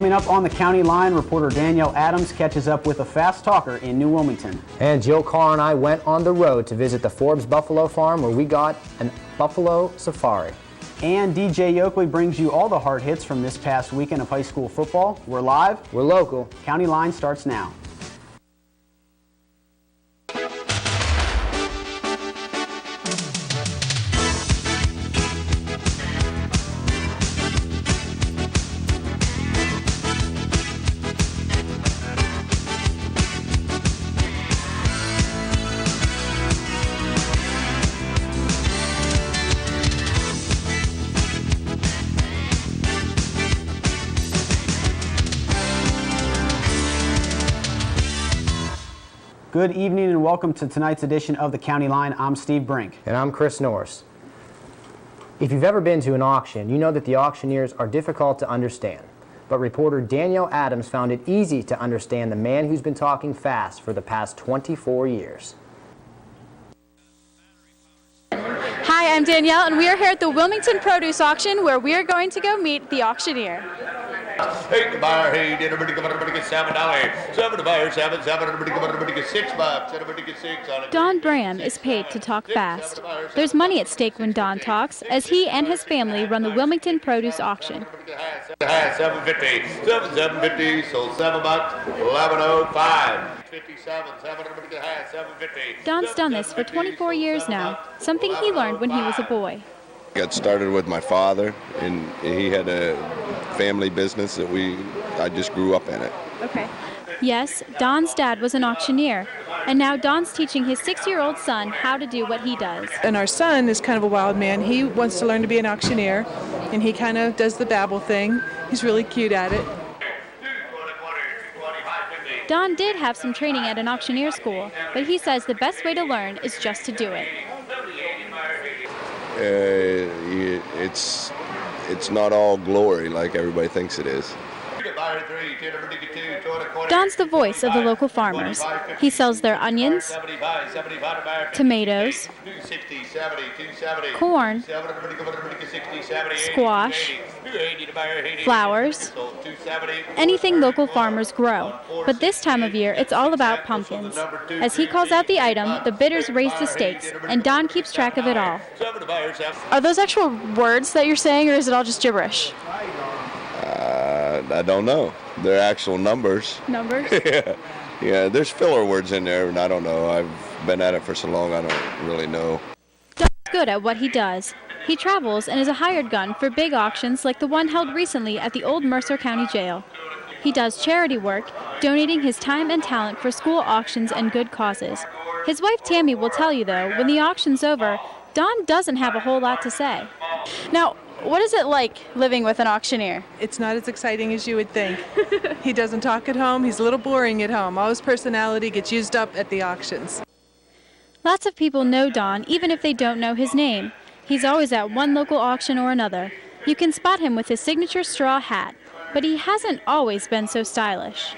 Coming up on the County Line, reporter Danielle Adams catches up with a fast talker in New Wilmington. And Jill Carr and I went on the road to visit the Forbes Buffalo Farm, where we got an buffalo safari. And DJ Yoakley brings you all the hard hits from this past weekend of high school football. We're live. We're local. County Line starts now. Good evening and welcome to tonight's edition of the County Line. I'm Steve Brink. And I'm Chris Norris. If you've ever been to an auction, you know that the auctioneers are difficult to understand. But reporter Danielle Adams found it easy to understand the man who's been talking fast for the past 24 years. Hi, I'm Danielle, and we are here at the Wilmington Produce Auction, where we are going to go meet the auctioneer. Hey, the buyer, hey, everybody get $7. 7 to buyer, 7, everybody get $6. Everybody get 6 on it. Don Bram is paid to talk fast. There's money at stake when Don talks, as he and his family run the Wilmington Produce Auction. $7.50, $7.50, sold $7, $11.05. 57, $7.50. Don's done this for 24 years now, something he learned when he was a boy. Got started with my father, and he had a family business that I just grew up in it. Okay. Yes, Don's dad was an auctioneer, and now Don's teaching his 6-year-old son how to do what he does. And our son is kind of a wild man. He wants to learn to be an auctioneer, and he kind of does the babble thing. He's really cute at it. Don did have some training at an auctioneer school, but he says the best way to learn is just to do it. It's not all glory like everybody thinks it is. Don's the voice of the local farmers. He sells their onions, tomatoes, corn, squash, flowers, anything local farmers grow. But this time of year, it's all about pumpkins. As he calls out the item, the bidders raise the stakes, and Don keeps track of it all. Are those actual words that you're saying, or is it all just gibberish? I don't know. They're actual numbers. Numbers? Yeah, there's filler words in there, and I don't know. I've been at it for so long, I don't really know. Don's good at what he does. He travels and is a hired gun for big auctions like the one held recently at the old Mercer County Jail. He does charity work, donating his time and talent for school auctions and good causes. His wife Tammy will tell you, though, when the auction's over, Don doesn't have a whole lot to say. Now, what is it like living with an auctioneer? It's not as exciting as you would think. He doesn't talk at home. He's a little boring at home. All his personality gets used up at the auctions. Lots of people know Don, even if they don't know his name. He's always at one local auction or another. You can spot him with his signature straw hat, but he hasn't always been so stylish.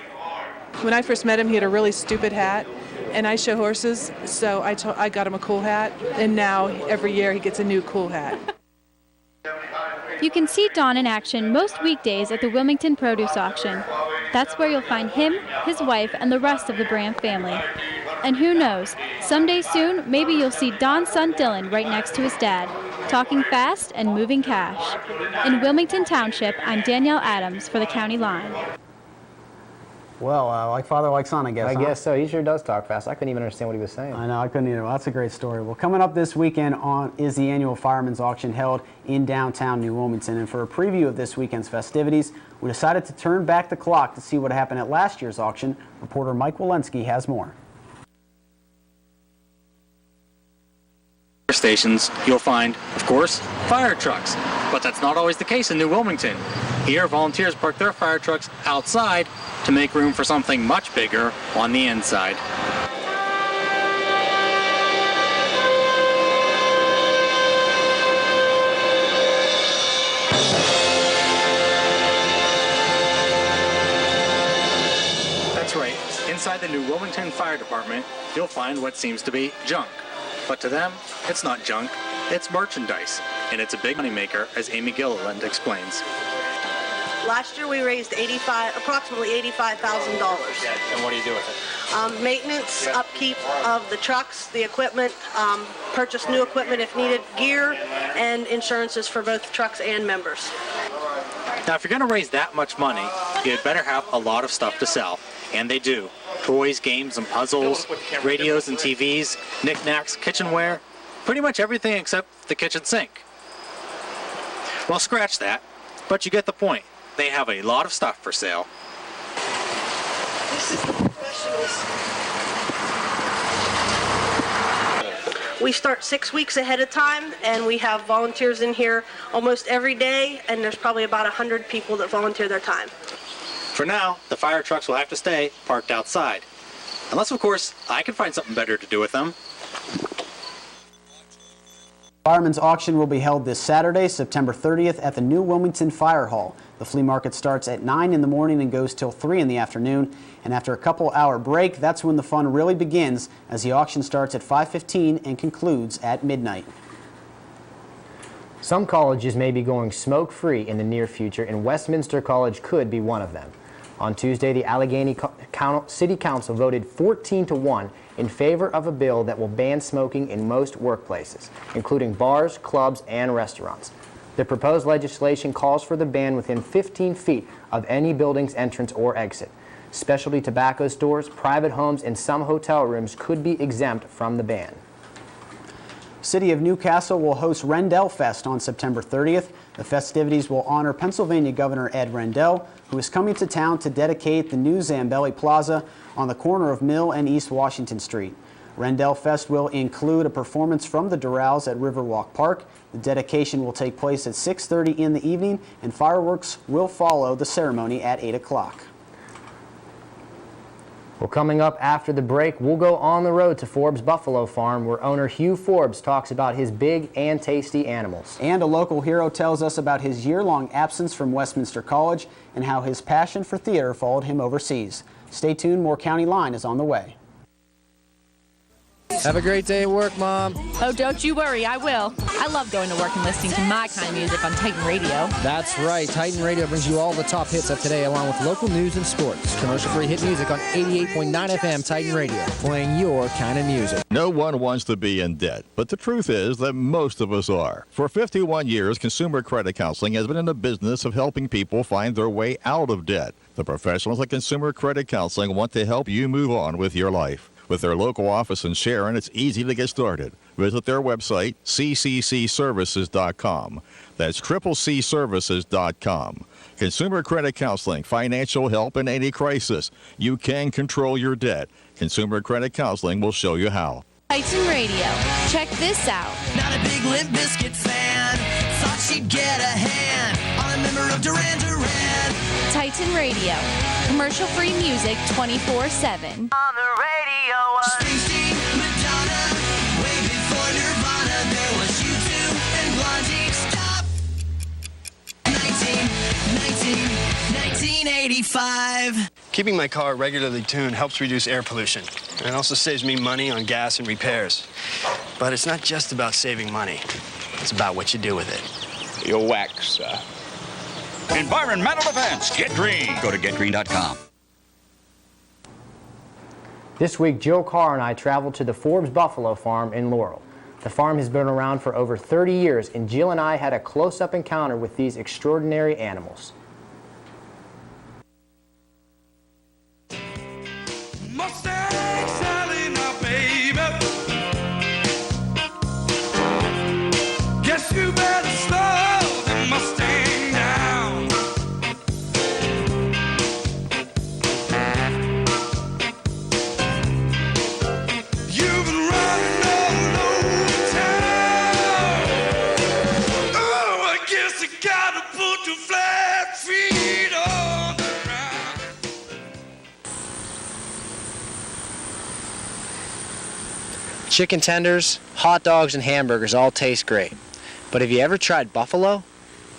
When I first met him, he had a really stupid hat, and I show horses, so I got him a cool hat, and now every year he gets a new cool hat. You can see Don in action most weekdays at the Wilmington Produce Auction. That's where you'll find him, his wife, and the rest of the Bram family. And who knows, someday soon, maybe you'll see Don's son Dylan right next to his dad, talking fast and moving cash. In Wilmington Township, I'm Danielle Adams for the County Line. Well, like father, like son, I guess. I guess so. He sure does talk fast. I couldn't even understand what he was saying. I know, I couldn't either. Well, that's a great story. Well, coming up this weekend is the annual Fireman's Auction held in downtown New Wilmington. And for a preview of this weekend's festivities, we decided to turn back the clock to see what happened at last year's auction. Reporter Mike Walensky has more. Stations, you'll find, of course, fire trucks. But that's not always the case in New Wilmington. Here, volunteers park their fire trucks outside to make room for something much bigger on the inside. That's right. Inside the New Wilmington Fire Department, you'll find what seems to be junk. But to them, it's not junk, it's merchandise, and it's a big moneymaker, as Amy Gilliland explains. Last year we raised approximately $85,000. And what do you do with it? Maintenance, upkeep of the trucks, the equipment, purchase new equipment if needed, gear, and insurances for both trucks and members. Now, if you're going to raise that much money, you'd better have a lot of stuff to sell. And they do. Toys, games, and puzzles, radios and TVs, knickknacks, kitchenware, pretty much everything except the kitchen sink. Well, scratch that, but you get the point. They have a lot of stuff for sale. This is the professionals. We start 6 weeks ahead of time, and we have volunteers in here almost every day, and there's probably about 100 people that volunteer their time. For now, the fire trucks will have to stay parked outside. Unless, of course, I can find something better to do with them. Fireman's auction will be held this Saturday, September 30th at the new Wilmington Fire Hall. The flea market starts at 9 in the morning and goes till 3 in the afternoon. And after a couple-hour break, that's when the fun really begins, as the auction starts at 5:15 and concludes at midnight. Some colleges may be going smoke-free in the near future, and Westminster College could be one of them. On Tuesday, the Allegheny City Council voted 14-1 in favor of a bill that will ban smoking in most workplaces, including bars, clubs, and restaurants. The proposed legislation calls for the ban within 15 feet of any building's entrance or exit. Specialty tobacco stores, private homes, and some hotel rooms could be exempt from the ban. City of Newcastle will host Rendell Fest on September 30th. The festivities will honor Pennsylvania Governor Ed Rendell, who is coming to town to dedicate the new Zambelli Plaza on the corner of Mill and East Washington Street. Rendell Fest will include a performance from the Durrells at Riverwalk Park. The dedication will take place at 6:30 in the evening, and fireworks will follow the ceremony at 8 o'clock. Well, coming up after the break, we'll go on the road to Forbes Buffalo Farm, where owner Hugh Forbes talks about his big and tasty animals. And a local hero tells us about his year-long absence from Westminster College and how his passion for theater followed him overseas. Stay tuned, more County Line is on the way. Have a great day at work, Mom. Oh, don't you worry, I will. I love going to work and listening to my kind of music on Titan Radio. That's right. Titan Radio brings you all the top hits of today, along with local news and sports. Commercial-free hit music on 88.9 FM Titan Radio, playing your kind of music. No one wants to be in debt, but the truth is that most of us are. For 51 years, Consumer Credit Counseling has been in the business of helping people find their way out of debt. The professionals at Consumer Credit Counseling want to help you move on with your life. With their local office in Sharon, it's easy to get started. Visit their website, cccservices.com. That's CCCservices.com. Consumer Credit Counseling, financial help in any crisis. You can control your debt. Consumer Credit Counseling will show you how. Titan Radio. Check this out. Not a big Limp Bizkit fan. Thought she'd get a hand on a member of Duran Duran. Titan Radio. Commercial-free music 24/7. On the radio was Springsteen, Madonna. Way before Nirvana, there was U2 and Blondie. Stop. 1985. Keeping my car regularly tuned helps reduce air pollution. And it also saves me money on gas and repairs. But it's not just about saving money. It's about what you do with it. You're wax, sir. Environmental defense. Get green. Go to getgreen.com. This week, Joe Carr and I traveled to the Forbes Buffalo Farm in Laurel. The farm has been around for over 30 years, and Jill and I had a close-up encounter with these extraordinary animals. Mustang Sally, my baby. Guess you better slow the Mustang down. You've been running all over town. Oh, I guess I gotta put your flat feet on the ground. Chicken tenders, hot dogs, and hamburgers all taste great. But have you ever tried buffalo?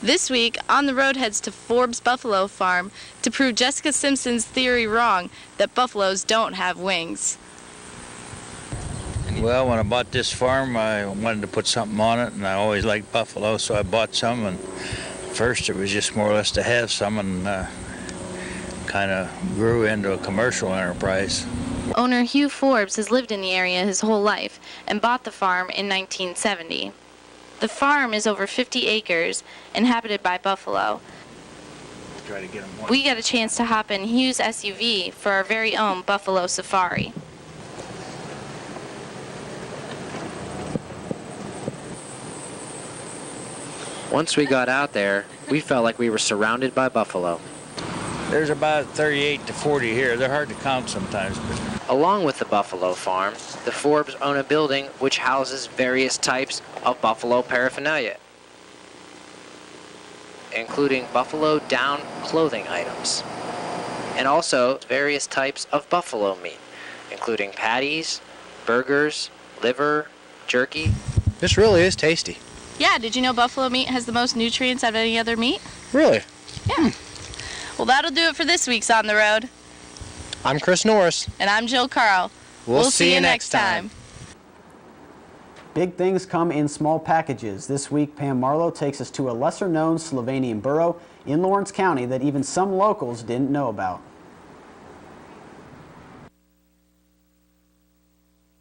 This week, On the Road heads to Forbes Buffalo Farm to prove Jessica Simpson's theory wrong that buffaloes don't have wings. Well, when I bought this farm, I wanted to put something on it, and I always liked buffalo, so I bought some and first it was just more or less to have some, and kind of grew into a commercial enterprise. Owner Hugh Forbes has lived in the area his whole life and bought the farm in 1970. The farm is over 50 acres, inhabited by buffalo. Try to get them one. We got a chance to hop in Hugh's SUV for our very own buffalo safari. Once we got out there, we felt like we were surrounded by buffalo. There's about 38 to 40 here. They're hard to count sometimes. But Along with the buffalo farm, the Forbes own a building which houses various types of buffalo paraphernalia, including buffalo down clothing items, and also various types of buffalo meat, including patties, burgers, liver, jerky. This really is tasty. Yeah, did you know buffalo meat has the most nutrients out of any other meat? Really? Yeah. Well, that'll do it for this week's On the Road. I'm Chris Norris. And I'm Jill Carl. We'll see you next time. Big things come in small packages. This week, Pam Marlowe takes us to a lesser-known Slovenian borough in Lawrence County that even some locals didn't know about.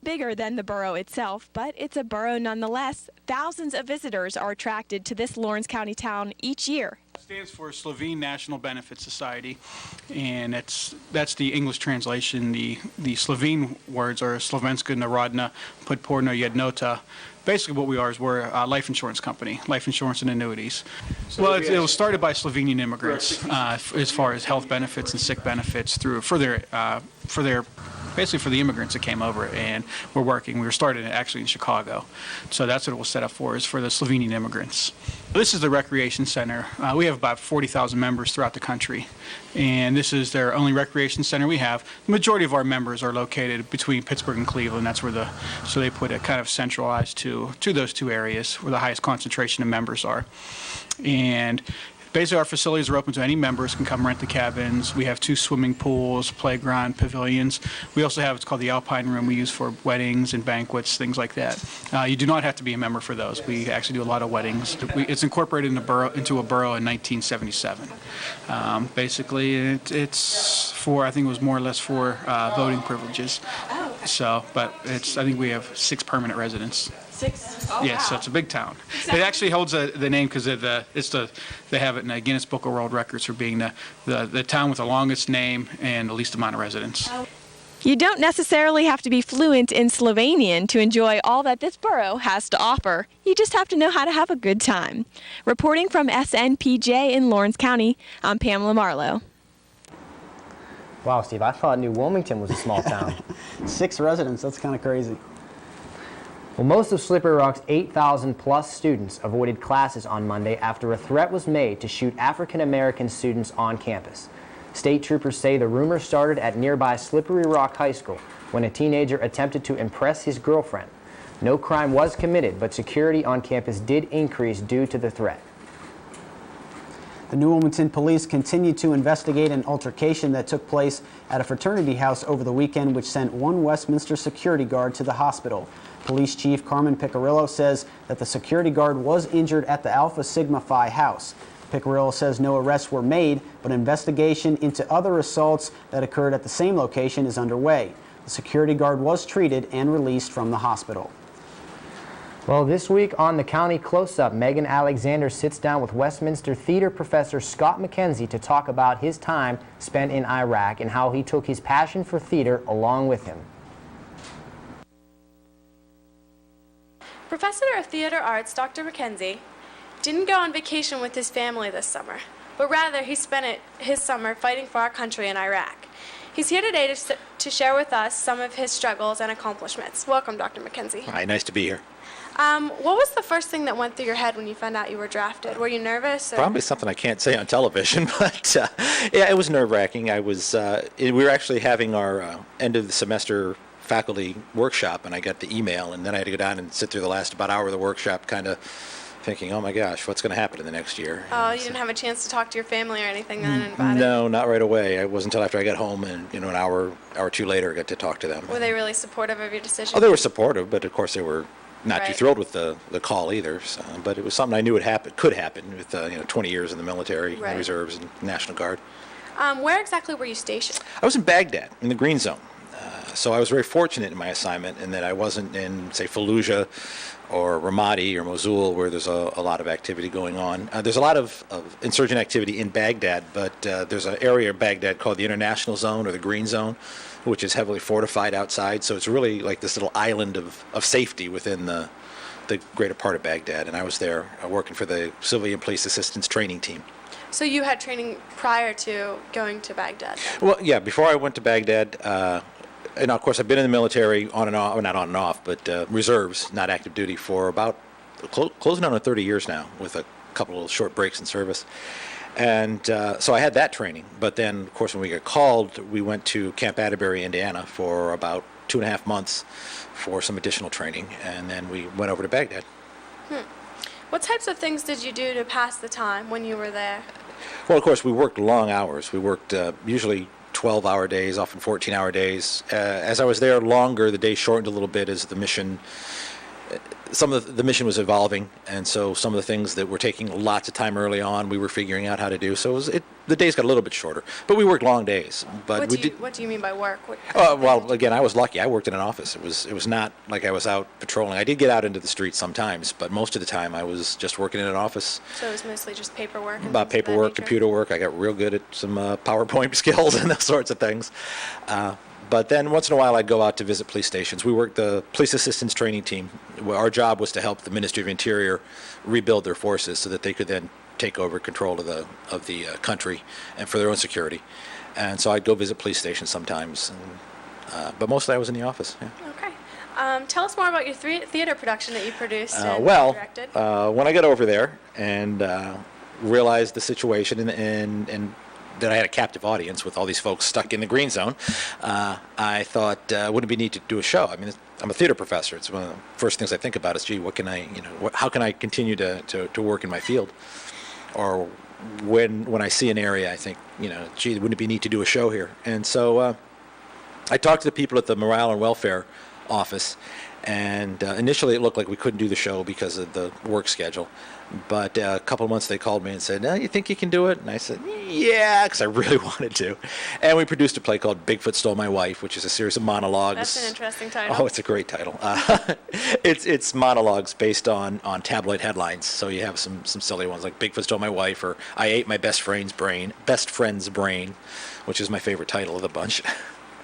Bigger than the borough itself, but it's a borough nonetheless. Thousands of visitors are attracted to this Lawrence County town each year. It stands for Slovene National Benefit Society, and that's the English translation. The Slovene words are Slovenska Narodna Podporna Jednota. Basically what we are is we're a life insurance company, life insurance and annuities. Well, it was started by Slovenian immigrants as far as health benefits and sick benefits for the immigrants that came over, and we were started actually in Chicago. So that's what it was set up for, is for the Slovenian immigrants. This is the recreation center. We have about 40,000 members throughout the country, and this is their only recreation center we have. The majority of our members are located between Pittsburgh and Cleveland. That's where so they put it kind of centralized to those two areas where the highest concentration of members are. And basically, our facilities are open to any members can come rent the cabins. We have 2 swimming pools, playground, pavilions. We also have what's called the Alpine Room we use for weddings and banquets, things like that. You do not have to be a member for those. We actually do a lot of weddings. It's incorporated into a borough in 1977. Basically, it's for, I think it was more or less for voting privileges. So, but I think we have 6 permanent residents. 6? Oh, yes, wow. So it's a big town. It actually holds the name because they have it in the Guinness Book of World Records for being the town with the longest name and the least amount of residents. You don't necessarily have to be fluent in Slovenian to enjoy all that this borough has to offer. You just have to know how to have a good time. Reporting from SNPJ in Lawrence County, I'm Pamela Marlowe. Wow, Steve, I thought New Wilmington was a small town. 6 residents, that's kind of crazy. Well, most of Slippery Rock's 8,000 plus students avoided classes on Monday after a threat was made to shoot African American students on campus. State troopers say the rumor started at nearby Slippery Rock High School when a teenager attempted to impress his girlfriend. No crime was committed, but security on campus did increase due to the threat. The New Wilmington police continue to investigate an altercation that took place at a fraternity house over the weekend, which sent 1 Westminster security guard to the hospital. Police Chief Carmen Picarillo says that the security guard was injured at the Alpha Sigma Phi house. Picarillo says no arrests were made, but investigation into other assaults that occurred at the same location is underway. The security guard was treated and released from the hospital. Well, this week on the County Close-Up, Megan Alexander sits down with Westminster theater professor Scott McKenzie to talk about his time spent in Iraq and how he took his passion for theater along with him. Professor of Theater Arts Dr. McKenzie didn't go on vacation with his family this summer, but rather he spent his summer fighting for our country in Iraq. He's here today to share with us some of his struggles and accomplishments. Welcome, Dr. McKenzie. Hi, nice to be here. What was the first thing that went through your head when you found out you were drafted? Were you nervous? Or? Probably something I can't say on television, but yeah, it was nerve-wracking. We were actually having our end of the semester faculty workshop, and I got the email, and then I had to go down and sit through the last about hour of the workshop, kind of thinking, oh my gosh, what's going to happen in the next year? Oh, you didn't have a chance to talk to your family or anything then about it? No, not right away. It wasn't until after I got home, and an hour or two later, I got to talk to them. Were they really supportive of your decision? Oh, they were supportive, but of course they were not too thrilled with the call either. So, but it was something I knew could happen with 20 years in the military, in the reserves, and National Guard. Where exactly were you stationed? I was in Baghdad, in the Green Zone. So I was very fortunate in my assignment in that I wasn't in, say, Fallujah or Ramadi or Mosul, where there's a lot of activity going on. There's a lot of insurgent activity in Baghdad, but there's an area of Baghdad called the International Zone or the Green Zone, which is heavily fortified outside. So it's really like this little island of safety within the greater part of Baghdad. And I was there working for the Civilian Police Assistance Training Team. So you had training prior to going to Baghdad? Well, yeah, before I went to Baghdad, and of course I've been in the military on and off, well, not on and off, but reserves, not active duty, for about closing on 30 years now, with a couple of short breaks in service. And so I had that training. But then, of course, when we got called, we went to Camp Atterbury, Indiana for about 2.5 months for some additional training. And then we went over to Baghdad. What types of things did you do to pass the time when you were there? Well, of course, we worked long hours. We worked usually 12-hour days, often 14-hour days. As I was there longer, the day shortened a little bit as the mission, some of the mission was evolving, and so some of the things that were taking lots of time early on, we were figuring out how to do. So the days got a little bit shorter, but we worked long days. But what do you mean by work? Well, again, I was lucky. I worked in an office. It was not like I was out patrolling. I did get out into the streets sometimes, but most of the time I was just working in an office. So it was mostly just paperwork? About paperwork, computer work. I got real good at some PowerPoint skills and those sorts of things. But then once in a while I'd go out to visit police stations. We worked the Police Assistance Training Team. Our job was to help the Ministry of Interior rebuild their forces so that they could then take over control of the country and for their own security. And so I'd go visit police stations sometimes. But mostly I was in the office. Yeah. Okay. Tell us more about your theater production that you produced and directed. When I got over there and realized the situation and that I had a captive audience with all these folks stuck in the Green Zone, I thought, wouldn't it be neat to do a show? I mean, I'm a theater professor. It's one of the first things I think about is, gee, what can I, how can I continue to work in my field? Or when I see an area, I think, gee, wouldn't it be neat to do a show here? And so I talked to the people at the Morale and Welfare office, and initially it looked like we couldn't do the show because of the work schedule. But a couple of months they called me and said, you think you can do it? And I said, yeah, because I really wanted to. And we produced a play called Bigfoot Stole My Wife, which is a series of monologues. That's an interesting title. Oh, it's a great title. It's monologues based on tabloid headlines. So you have some silly ones like Bigfoot Stole My Wife, or I Ate My Best Friend's Brain, which is my favorite title of the bunch.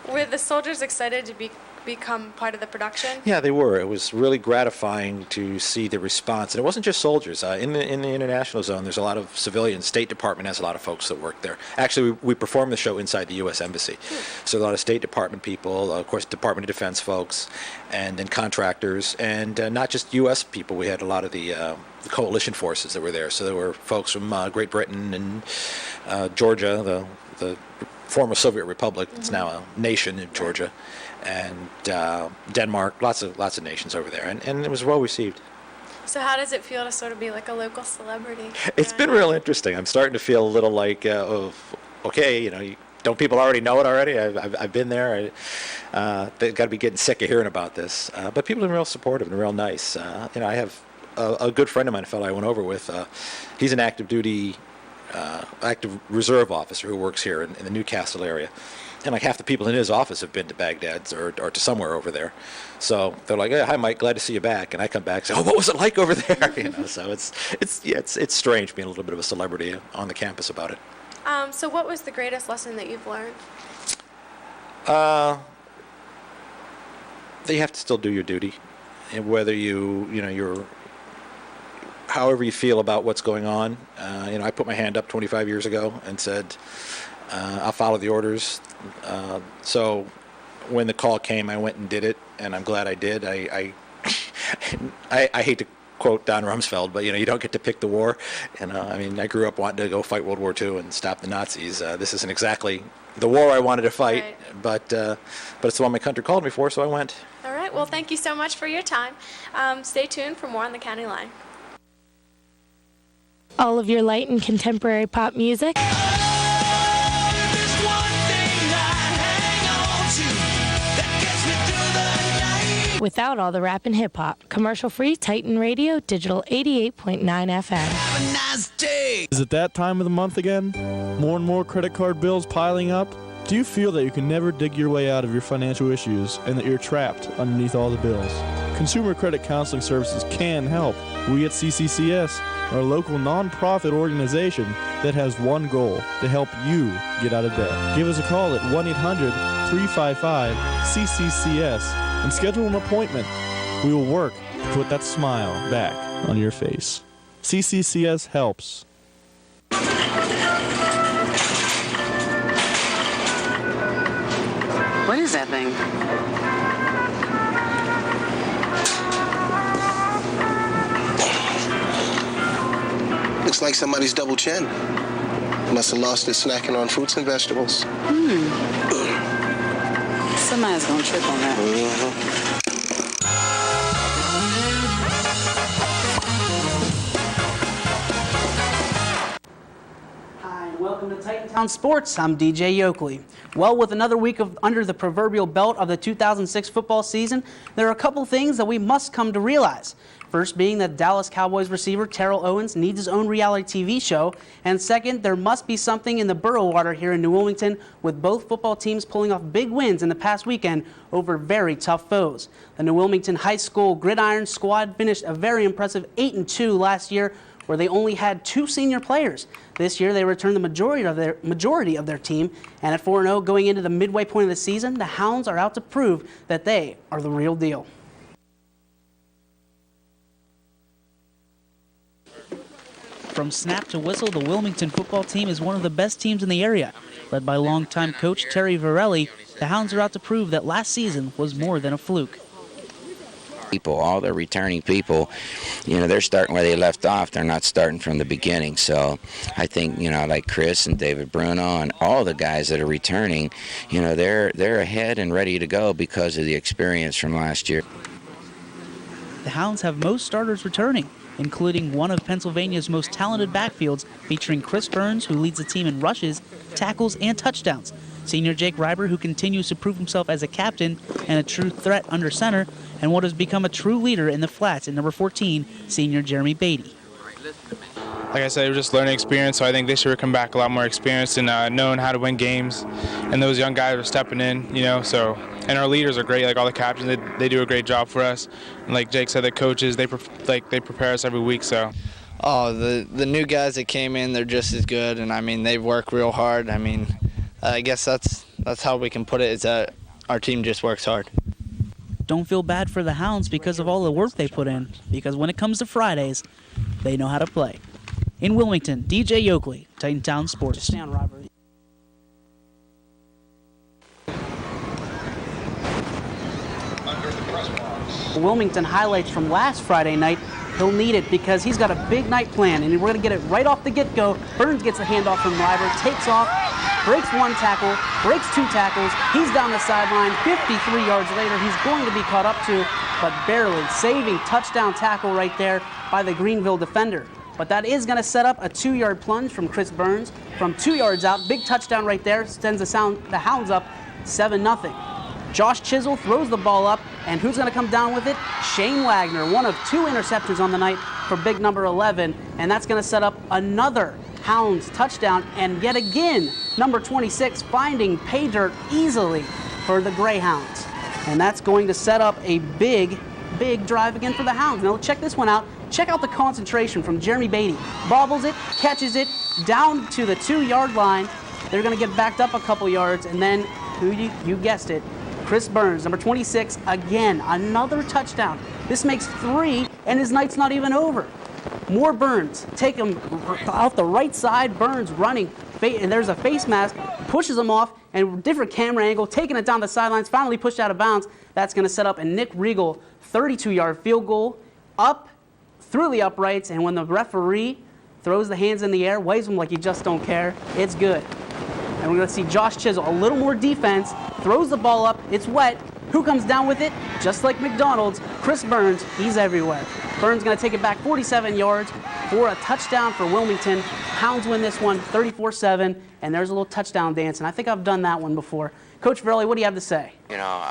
Were the soldiers excited to become part of the production? Yeah, they were. It was really gratifying to see the response. And it wasn't just soldiers. In the International Zone, there's a lot of civilians. State Department has a lot of folks that work there. Actually, we performed the show inside the U.S. Embassy. So a lot of State Department people, of course, Department of Defense folks, and then contractors, and not just U.S. people. We had a lot of the coalition forces that were there. So there were folks from Great Britain and Georgia, the former Soviet Republic. It's now a nation in Georgia. And Denmark, lots of nations over there, and it was well received. So how does it feel to sort of be like a local celebrity? It's been real interesting. I'm starting to feel a little like, okay, don't people already know it already? I've been there. They've got to be getting sick of hearing about this. But people have been real supportive and real nice. I have a good friend of mine, a fellow I went over with. He's an active reserve officer who works here in the Newcastle area. And like half the people in his office have been to Baghdad or to somewhere over there. So they're like, hey, hi, Mike, glad to see you back. And I come back and say, oh, what was it like over there? So it's strange being a little bit of a celebrity on the campus about it. So what was the greatest lesson that you've learned? That you have to still do your duty. And whether you're however you feel about what's going on. I put my hand up 25 years ago and said, I'll follow the orders. So when the call came, I went and did it, and I'm glad I did. I hate to quote Don Rumsfeld, but you don't get to pick the war. And I grew up wanting to go fight World War II and stop the Nazis. This isn't exactly the war I wanted to fight, right. but it's the one my country called me for, so I went. All right. Well, thank you so much for your time. Stay tuned for more on the County Line. All of your light and contemporary pop music. Without all the rap and hip-hop. Commercial-free Titan Radio, digital 88.9 FM. Is it that time of the month again? More and more credit card bills piling up? Do you feel that you can never dig your way out of your financial issues and that you're trapped underneath all the bills? Consumer Credit Counseling Services can help. We at CCCS are a local nonprofit organization that has one goal, to help you get out of debt. Give us a call at 1-800-355-CCCS and schedule an appointment. We will work to put that smile back on your face. CCCS helps. What is that thing? Looks like somebody's double chin. Must have lost it snacking on fruits and vegetables. Somebody's gonna trip on that. Hi, and welcome to Titantown Sports. I'm DJ Yoakley. Well, with another week under the proverbial belt of the 2006 football season, there are a couple things that we must come to realize. First being that Dallas Cowboys receiver Terrell Owens needs his own reality TV show, and second, there must be something in the Borough water here in New Wilmington, with both football teams pulling off big wins in the past weekend over very tough foes. The New Wilmington High School Gridiron squad finished a very impressive 8-2 last year, where they only had 2 senior players. This year, they returned the majority of their team, and at 4-0 going into the midway point of the season, the Hounds are out to prove that they are the real deal. From snap to whistle, the Wilmington football team is one of the best teams in the area. Led by longtime coach Terry Varelli, the Hounds are out to prove that last season was more than a fluke. All the returning people, they're starting where they left off. They're not starting from the beginning. So I think, like Chris and David Bruno and all the guys that are returning, they're ahead and ready to go because of the experience from last year. The Hounds have most starters returning, including one of Pennsylvania's most talented backfields, featuring Chris Burns, who leads the team in rushes, tackles, and touchdowns. Senior Jake Reiber, who continues to prove himself as a captain and a true threat under center, and what has become a true leader in the flats in number 14, senior Jeremy Beatty. Like I said, it was just learning experience, so I think this year we're coming back a lot more experienced and knowing how to win games. And those young guys are stepping in, and our leaders are great, like all the captains, they do a great job for us. And like Jake said, the coaches, they prepare us every week, so. Oh, the new guys that came in, they're just as good, and they work real hard. I guess that's how we can put it, is that our team just works hard. Don't feel bad for the Hounds because of all the work they put in, because when it comes to Fridays, they know how to play. In Wilmington, DJ Yoakley, Titantown Sports. Wilmington highlights from last Friday night. He'll need it because he's got a big night planned, and we're going to get it right off the get-go. Burns gets a handoff from Reiber, takes off, breaks 1 tackle, breaks 2 tackles. He's down the sideline. 53 yards later, he's going to be caught up to, but barely. Saving touchdown tackle right there by the Greenville defender. But that is going to set up a 2-yard plunge from Chris Burns. From 2 yards out, big touchdown right there, sends the Hounds up 7-0. Josh Chisel throws the ball up, and who's going to come down with it? Shane Wagner, one of 2 interceptions on the night for big number 11, and that's going to set up another Hounds touchdown, and yet again, number 26 finding pay dirt easily for the Greyhounds. And that's going to set up a big drive again for the Hounds. Now check this one out. Check out the concentration from Jeremy Beatty. Bobbles it, catches it, down to the 2-yard line. They're going to get backed up a couple yards, and then, you guessed it, Chris Burns, number 26, again, another touchdown. This makes 3, and his night's not even over. More Burns. Take him off the right side. Burns running, and there's a face mask, pushes him off, and different camera angle, taking it down the sidelines, finally pushed out of bounds. That's going to set up a Nick Regal 32-yard field goal, up through the uprights, and when the referee throws the hands in the air, waves them like you just don't care, it's good. And we're going to see Josh Chisel, a little more defense, throws the ball up, it's wet. Who comes down with it? Just like McDonald's, Chris Burns, he's everywhere. Burns going to take it back 47 yards for a touchdown for Wilmington. Hounds win this one 34-7, and there's a little touchdown dance, and I think I've done that one before. Coach Verrilli, what do you have to say? You know,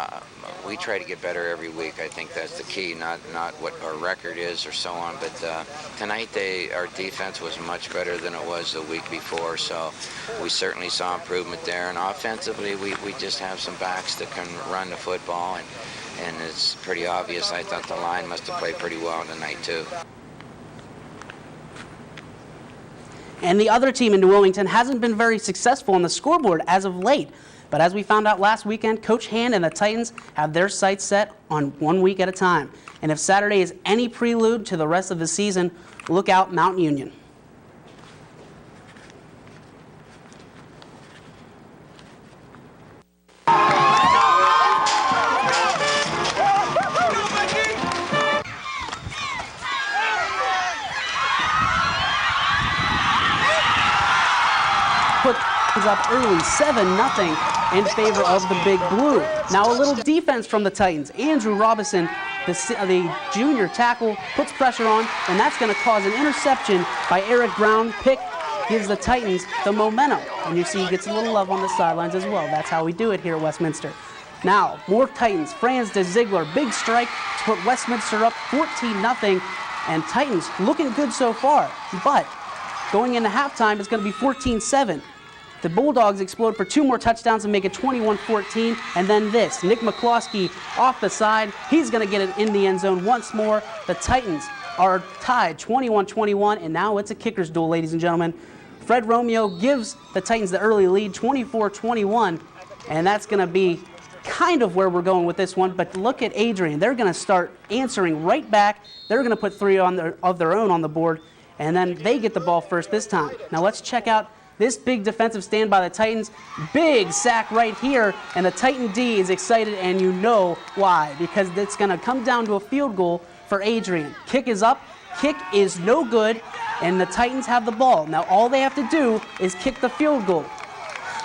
we try to get better every week. I think that's the key, not what our record is or so on. But tonight, our defense was much better than it was the week before, so we certainly saw improvement there. And offensively, we just have some backs that can run the football, and it's pretty obvious. I thought the line must have played pretty well tonight, too. And the other team in New Wilmington hasn't been very successful on the scoreboard as of late. But as we found out last weekend, Coach Hand and the Titans have their sights set on 1 week at a time. And if Saturday is any prelude to the rest of the season, look out Mount Union. Put up early 7-0 in favor of the Big Blue. Now a little defense from the Titans. Andrew Robinson, the junior tackle, puts pressure on, and that's going to cause an interception by Eric Brown. Pick gives the Titans the momentum. And you see he gets a little love on the sidelines as well. That's how we do it here at Westminster. Now, more Titans. Franz de Ziegler, big strike to put Westminster up 14-0. And Titans looking good so far. But going into halftime, it's going to be 14-7. The Bulldogs explode for 2 more touchdowns and make it 21-14. And then this, Nick McCloskey off the side. He's going to get it in the end zone once more. The Titans are tied 21-21, and now it's a kicker's duel, ladies and gentlemen. Fred Romeo gives the Titans the early lead, 24-21, and that's going to be kind of where we're going with this one. But look at Adrian. They're going to start answering right back. They're going to put 3 of their own on the board, and then they get the ball first this time. Now let's check out this big defensive stand by the Titans. Big sack right here, and the Titan D is excited, and you know why. Because it's going to come down to a field goal for Adrian. Kick is up. Kick is no good, and the Titans have the ball. Now all they have to do is kick the field goal.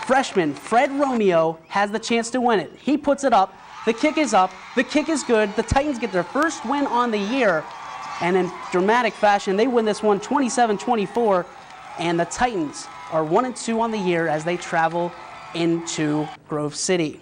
Freshman Fred Romeo has the chance to win it. He puts it up. The kick is up. The kick is good. The Titans get their first win on the year, and in dramatic fashion, they win this one 27-24, and the Titans are 1-2 on the year as they travel into Grove City.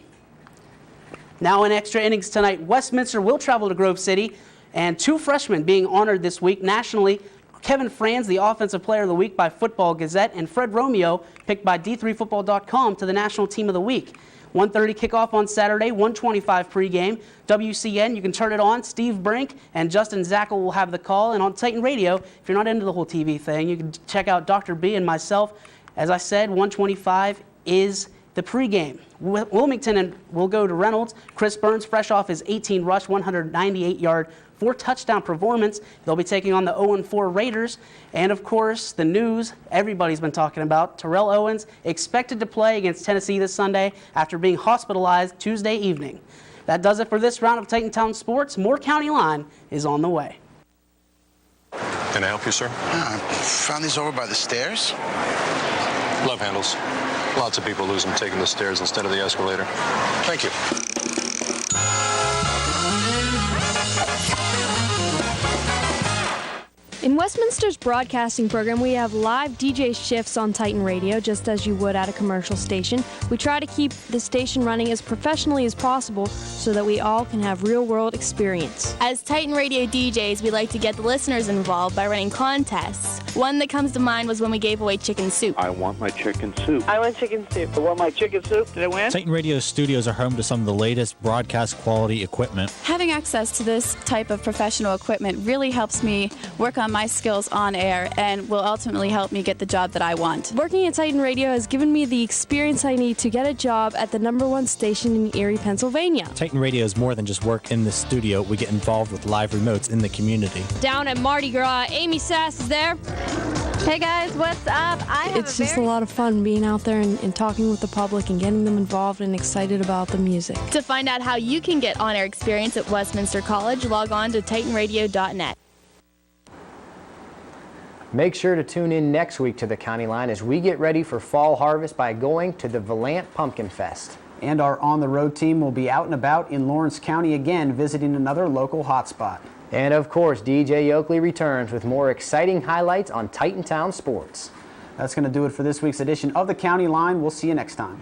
Now in extra innings tonight, Westminster will travel to Grove City, and 2 freshmen being honored this week nationally. Kevin Franz, the Offensive Player of the Week by Football Gazette, and Fred Romeo, picked by D3Football.com to the National Team of the Week. 1:30 kickoff on Saturday, 1:25 pregame. WCN, you can turn it on. Steve Brink and Justin Zackel will have the call. And on Titan Radio, if you're not into the whole TV thing, you can check out Dr. B and myself. As I said, 1:25 is the pregame. Wilmington will go to Reynolds. Chris Burns, fresh off his 18-rush, 198-yard, 4-touchdown performance. They'll be taking on the 0-4 Raiders. And, of course, the news everybody's been talking about, Terrell Owens expected to play against Tennessee this Sunday after being hospitalized Tuesday evening. That does it for this round of Titan Town Sports. More County Line is on the way. Can I help you, sir? I found these over by the stairs. Love handles. Lots of people lose them taking the stairs instead of the escalator. Thank you. In Westminster's broadcasting program, we have live DJ shifts on Titan Radio, just as you would at a commercial station. We try to keep the station running as professionally as possible so that we all can have real-world experience. As Titan Radio DJs, we like to get the listeners involved by running contests. One that comes to mind was when we gave away chicken soup. I want my chicken soup. I want chicken soup. I want my chicken soup. Did I win? Titan Radio studios are home to some of the latest broadcast quality equipment. Having access to this type of professional equipment really helps me work on my skills on air and will ultimately help me get the job that I want. Working at Titan Radio has given me the experience I need to get a job at the #1 station in Erie, Pennsylvania. Titan Radio is more than just work in the studio. We get involved with live remotes in the community. Down at Mardi Gras, Amy Sass is there. Hey guys, what's up? It's just a lot of fun being out there and talking with the public and getting them involved and excited about the music. To find out how you can get on-air experience at Westminster College, log on to titanradio.net. Make sure to tune in next week to the County Line as we get ready for fall harvest by going to the Valant Pumpkin Fest. And our on-the-road team will be out and about in Lawrence County again, visiting another local hotspot. And of course, DJ Oakley returns with more exciting highlights on Titantown sports. That's going to do it for this week's edition of the County Line. We'll see you next time.